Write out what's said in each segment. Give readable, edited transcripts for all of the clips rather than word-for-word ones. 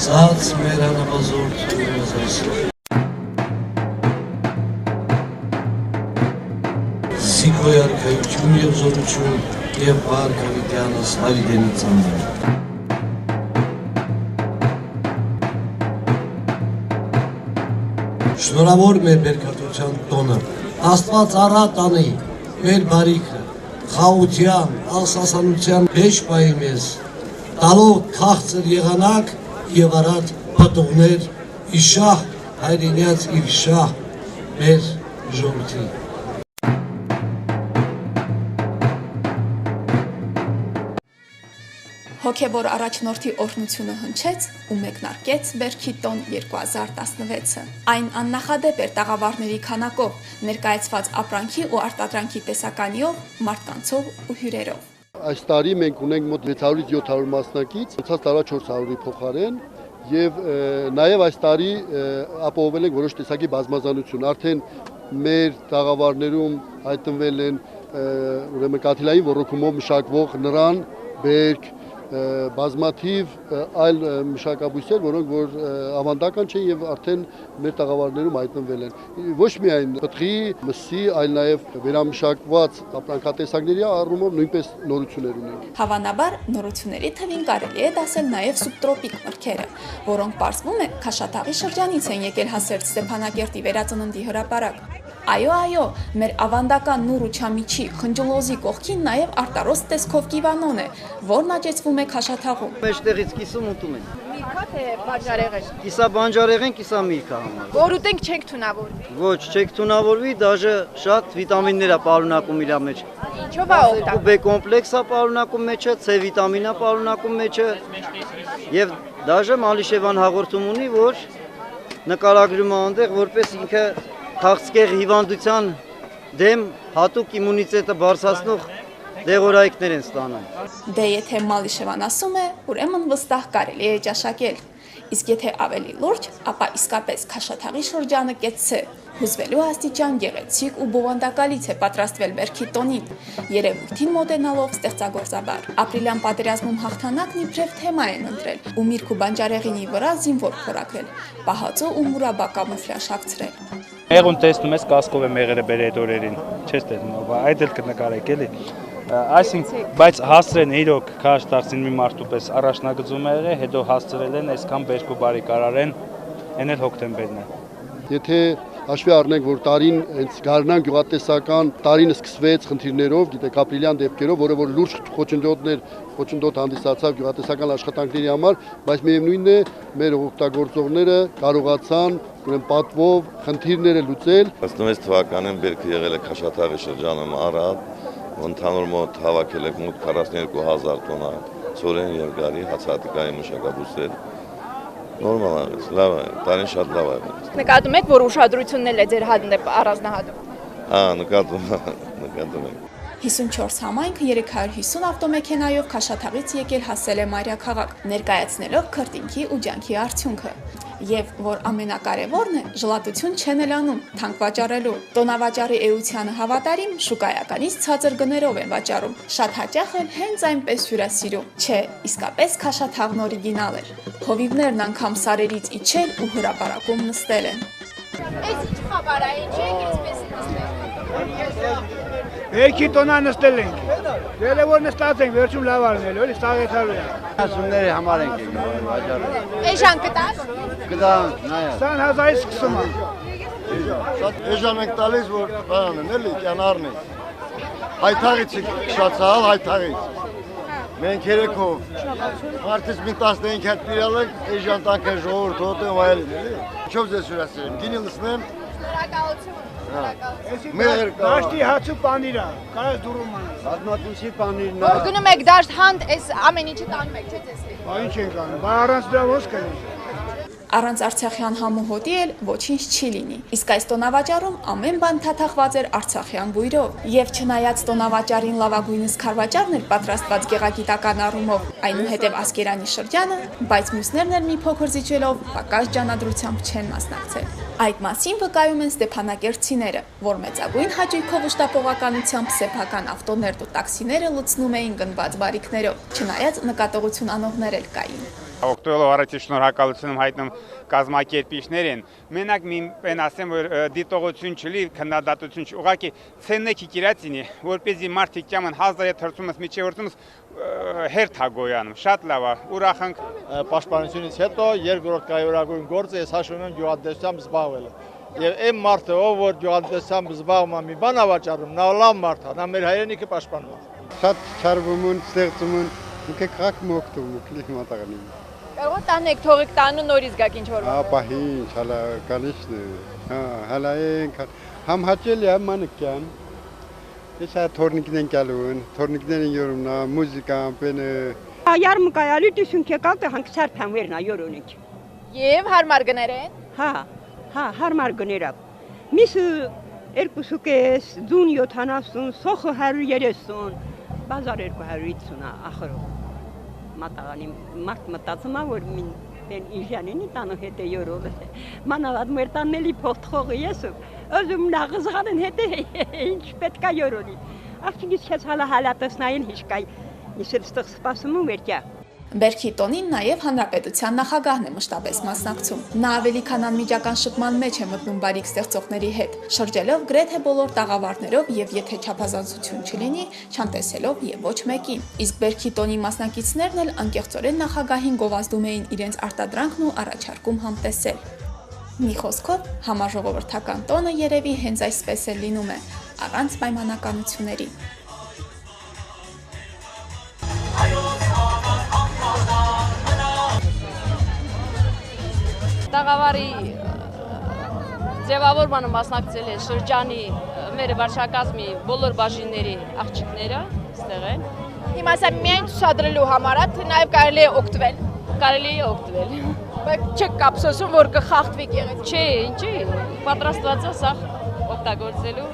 Ծած մեր անապազորդությունն ասել։ Սիքոյ արքայություն և զորություն և բարք հավիտյանս հավիտենից ամեն։ Շնորհավոր մեր բերքատության տոնը, Աստված առատ անի մեր բարիքը, խաղության, ասասանության մեջ պայի մեզ, տալով քաղցր եղանակ և առատ պատողներ, իշահ հայրենյաց իր շահ մեր ժողովրդի։ Հոգևոր առաջնորդի օրհնությունը հնչեց ու մեկնարկեց Բերքի տոն 2016-ը։ Այն աննախադեպ էր տաղավարների քանակով, ներկայացված ապրանքի ու արտադրանքի տեսականիով, մարդկանցով ու հյուրերով։ Այս տարի մենք ունենք մոտ 600-ից 700 մասնակից, անցած տարվա 400-ի փոխարեն, եւ նաեւ այս տարի ապահովել ենք որոշ տեսակի բազմազանություն։ Արդեն մեր տաղավարներում հայտնվել են ուրեմն կաթիլային ոռոգումով մշակվող նռան, բերք, բազմաթիվ այլ մշակաբույսեր, որոնք որ ավանդական չեն եւ արդեն մեր տաղավարներում հայտնվել են։ Ոչ միայն պտղի, մսի, այլ նաեւ վերամշակված ապրանքատեսակների առումով նույնպես նորություններ ունենք։ Հավանաբար նորությունների թվին կարելի է դասել նաեւ սուբտրոպիկ մրգերը, որոնք պարզվում է Քաշաթաղի շրջանից են եկել հասել Ստեփանակերտի վերածննդի հրապարակ։ Այո, մեր ավանդական նուռ ու չամիչի խնջլոզի կողքին նաև արտարոց տեսքով կիվանոն է, որն աճեցվում է Քաշաթաղում։ Մեջտեղից կիսում ուտում են։ Միրգա թե բանջարեղեն։ Կիսա բանջարեղեն, կիսա միրգա համար։ Որ ուտենք չենք թունավորվի։ Ոչ, չեք թունավորվի, դաժե շատ վիտամիններ է պարունակում իր մեջ։ Ինչով է օգտագործվում։ B կոմպլեքս է պարունակում մեջը, C վիտամին է պարունակում մեջը։ Եվ դաժե Մալիշևան հաղորդում ունի, որ նկարագրում է այնտեղ, որպես ինքը քաղցկեղ հիվանդության դեմ հատուկ իմունիտետը բարձրացնող դեղորայքներ են ստանում։ Դե եթե Մալիշևան ասում է, ուրեմն վստահ կարելի է ճաշակել։ Իսկ եթե ավելի լուրջ, ապա իսկապես Քաշաթաղի շրջանը կեցցե, հուզվելու աստիճան գեղեցիկ ու բովանդակալից է պատրաստվել Բերքի տոնին, երևույթին մոտենալով ստեղծագործաբար։ Ապրիլյան պատերազմում հաղթանակն իբրև թեմա են ընտրել ու միրգ ու բանջարեղենի վրա զինվոր փորակել, պահածո ու մուրաբա կամուֆլյաժ հագցրել։ Եղուն տեսնում ես կասկով է մեղրը բերել օրերին, չես տեսնում, այդ էլ կնկարեք էլի։ Այսինքն, բայց հասցրեն իրոք Քաշաթաղին մի մարդու պես առաջնագծում է եղել, հետո հասցրել են այսքան բերք ու բարեկարար են, այն էլ հոկտեմբերն է։ Եթե հաշվի առնենք, որ տարին հենց գարնան գյուղատնտեսական տարին սկսվեց խնդիրներով, գիտեք, ապրիլյան դեպքերով, որը որ լուրջ խոչընդոտ հանդիսացավ գյուղատնտեսական աշխատանքների համար, բայց միևնույնն է, մեր օգտագործողները կարողացան ուրեմն պատվով խնդիրները լուծել։ 16 թվականին բերքը եղել է Քաշաթաղի շրջանում Արադ, ընդհանուր մոտ հավաքել եք մոտ 42000 տոննա ցորեն երկարի հացահատիկային մշակաբույսեր։ Նորմալ է, լավ է, տարին շատ լավ է։ Նկատում եք, որ ուշադրությունն էլ է ձեր հանդեպ առանձնահատում։ Հա, նկատում եք։ 54 համայնքը 350 ավտոմեքենայով Քաշաթաղից եկել հասել է մայրաքաղաք, ներկայացնելով քրտինքի ու ջանքի արդյունքը։ Եվ որ ամենակարևորն է, ժլատություն չեն էլ անում, թանկ վաճառելու։ Տոնավաճառի էությանը հավատարիմ, շուկայականից ցածր գներով են վաճառում։ Շատ հաճախ էլ հենց այնպես հյուրասիրում։ Չէ, իսկապես Քաշաթաղն օրիգինալ էր։ Հովիվներն անգամ սարերից իջել ու հրապարակում նստել են։ Այս ինչ խաբար է, ինչ եք այսպես նստել։ Բերքի տոնա նստել ենք։ Դե որ նստած ենք, վերջում լավ արնել, էլի սաղեթալու է։ Ասումների համար ենք վաճառում։ Էժան կտաս։ Կդան, նայա։ 20000-ից սկսում է։ Շատ էժան ենք տալիս, որ բանն էլի կյանարն է։ Հայթաղից քշացալ, հայթաղից։ Մենք երեքով մարդից մի 15 հատ բիրալ ենք, էժան տանք են ժողովուրդ հոտը վայելին, էլի։ Ինչով ձեզ հյուրասիրեմ, գինի լսնեմ։ Շնորհակալություն։ Դաշտի հացու պանիրա, կարաս դուրում անես։ Բազմաթիվի պանիրն է։ Որ գնում եք դաշտ հանդ, այս ամեն ինչը տանում եք, չէ՞ ձեզ։ Ինչ ենք անում, բա առանց դրա ո՞նց կլինի։ Առանց արցախյան համու հոտի էլ ոչինչ չի լինի։ Իսկ այս տոնավաճառում ամեն բան թաթախված էր արցախյան բույրով։ Եվ չնայած տոնավաճառին լավագույնս քարվաճառն էր պատրաստված գեղագիտական առումով, այնուհետև Ասկերանի շրջանը, բայց մյուսներն էլ մի փոքր զիջելով պակաս ջանադրությամբ չեն մասնակցել։ Այդ մասին վկայում են ստեփանակերտցիները, որ մեծագույն հաճույքով ու շտապողականությամբ սեփական ավտոներն ու տաքսիները լցնում էին գնված բարիկներով, չնայած նկատողություն անողներ էլ կային։ Օգտվելով առաջի շնորհակալություն հայտնում կազմակերպիչներին, մենակ մեն ասեմ, որ դիտողություն չլի, քննադատություն չի, ուղղակի ցեննեքի կիրածինի, որպեսզի մարդիկ կամն 1000 թրծումս միջի որցումս հերթ հագոյանում, շատ լավ է, ուրախ ենք։ Պաշտպանությունից հետո երկրորդ կարևորագույն գործը ես հաշվում եմ գյուղատնտեսությամբ զբաղվելը։ Եվ այն մարդը, ով որ գյուղատնտեսությամբ զբաղվում է մի բան ավաճառում, նա լավ մարդ է, նա մեր հայրենիքը պաշտպանում է։ Շատ չարվում են, ստեղծում են, ուք եք մոկտում, ուք մատաղանին։ Կարող է տանեք, թողեք տանու նորից գաք ինչ որ։ Ապա ինչ, հալա կանիշն է, հալա ենք, համ հաճելի եմ մանքյան, ես թորնիկն են կալուն, թորնիկներ են յորում նա, մուզիկան, պենը։ Yarmukayali düşünke kalktı hangi serpen verna yoronik. Եվ հարմար գներ են։ Ha, harmar gınerab. Misi erkusukes, dun yotanasun, soğu her yeresun. Bazar erku her itsuna, ahıro. Matağani, matazıma var min. Ben ijanini tanı hete yoruldu. Manavat mertaneli potxoğu yesup. Özüm nağızğanın hete hiç petka yoruli. Afçıgis kes hala halatısnayın hiç kay. Nisırstıq spasımı verkya. Բերքի տոնին նաև հանրապետության նախագահն է մշտապես մասնակցում։ Նա ավելի քան անմիջական շփման մեջ է մտնում բարիք ստեղծողների հետ, շրջելով գրեթե բոլոր տաղավարներով եւ եթե չափազանցություն չլինի, չանտեսելով եւ ոչ մեկին։ Իսկ բերքի տոնի մասնակիցներն էլ անկեղծորեն նախագահին գովազդում էին իրենց արտադրանքն ու առաջարկում համտեսել։ Մի խոսքով, համաժողովրդական տոնը երևի հենց այսպես էլ լինում է, առանց պայմանականությունների։ Տաղավարի ձևավորմանը մասնակցել է շրջանի մեր վարչակազմի բոլոր բաժինների աղջիկները ստեղ են։ Հիմա սա միայն ցուցադրելու համար է, թե նաև կարելի է օգտվել։ Կարելի է օգտվել։ Բայց չեք կապսոսում, որ կխախտվի գեղեցիկ։ Չէ, ինչի, պատրաստված է սա օգտագործելու։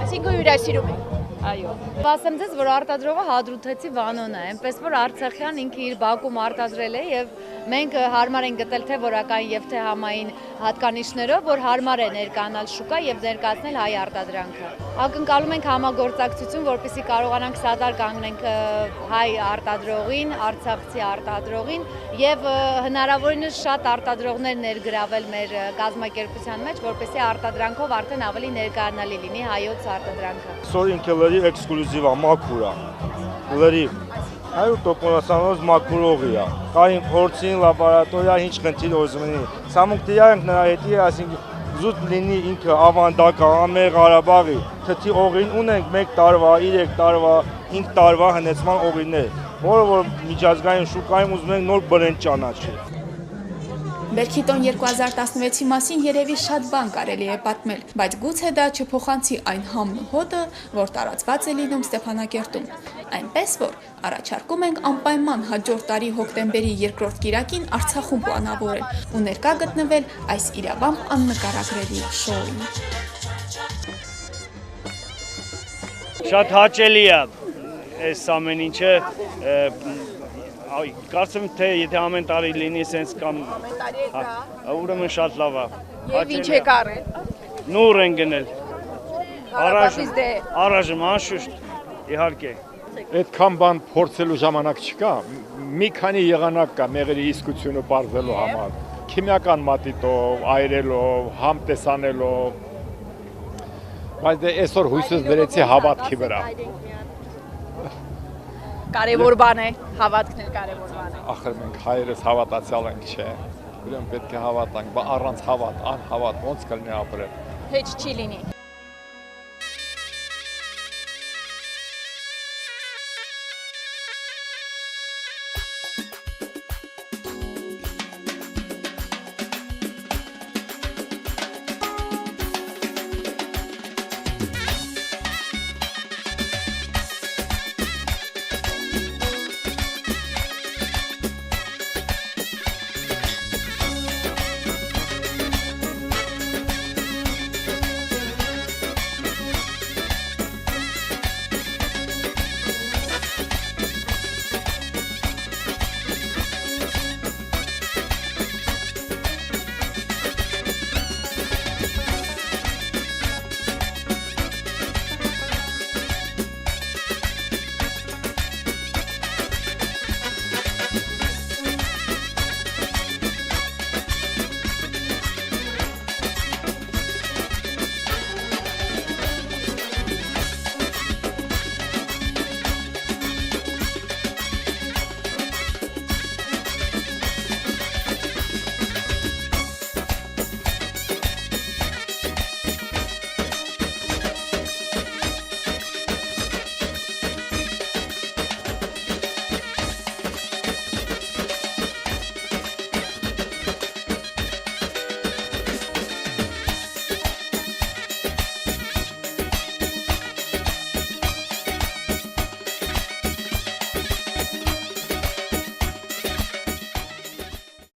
Այսինքն հյուրասիրում եք։ Այո։ Ասեմ ձեզ, որ արտադրողը Հադրութեցի Վանոն է, այնպես որ Արցախյան ինքը իր բակում արտադրել է եւ մենք հարմար ենք գտել թե որակային եւ թե համային հատկանիշներով, որ հարմար է ներկանալ շուկա եւ ներկայացնել հայ արտադրանքը։ Ակնկալում ենք համագործակցություն, որպեսզի կարողանանք սատար կանգնենք հայ արտադրողին, արցախցի արտադրողին եւ հնարավորինս շատ արտադրողներ ներգրավել մեր կազմակերպության մեջ, որպեսզի արտադրանքով արդեն ավելի ներկայանալի լինի հայոց արտադրանքը։ Սոր ինքը լրի էքսկլյուզիվ է, մաքուր է։ Լրի 100% մաքուրողի է։ Կային փորձին, լաբորատորիա, ինչ խնդիր ոզմենի։ Սամուկ դիանք նրա հետի, այսինքն զուտ լինի ինքը ավանդական, ամեր Ղարաբաղի, թթի օղին ունենք 1 տարվա, 3 տարվա, 5 տարվա հնեցման օղիներ, որը որ միջազգային շուկայում ուզում ենք նոր բրենդ ճանաչի։ Բերքի տոն 2016-ի մասին երևի շատ բան կարելի է պատմել, բայց գուցե դա չփոխանցի այն համն ու հոտը, որ տարածված է լինում Ստեփանակերտում։ Այնպես որ առաջարկում ենք անպայման հաջորդ տարի հոկտեմբերի 2-րդ կիրակին Արցախում պլանավորել ու ներկա գտնվել այս իրավամբ աննկարագրելի շոուին։ Շատ հաճելի է այս ամեն ինչը Կարծեմ թե եթե ամեն տարի լինի սենց կամ ուրեմն շատ լավ է։ Եվ ինչ եք արել։ Նուր են գնել։ Առայժմ անշուշտ իհարկե։ Այդքան բան փորձելու ժամանակ չկա։ Մի քանի եղանակ կա մեղրի իսկությունը բարձելու համար։ Քիմիական մատիտով, այրելով, համտեսանելով։ Բայց դե այսօր հույսս դրեցի հավատքի վրա։ Կարևոր բան է, հավատքն էլ կարևոր բան է։ Ախր մենք հայերս հավատացյալ ենք, չէ։ Ուրեմն պետք է հավատանք, բայց առանց հավատ, անհավատ ոնց կլինի ապրել։ Հեչ չի լինի։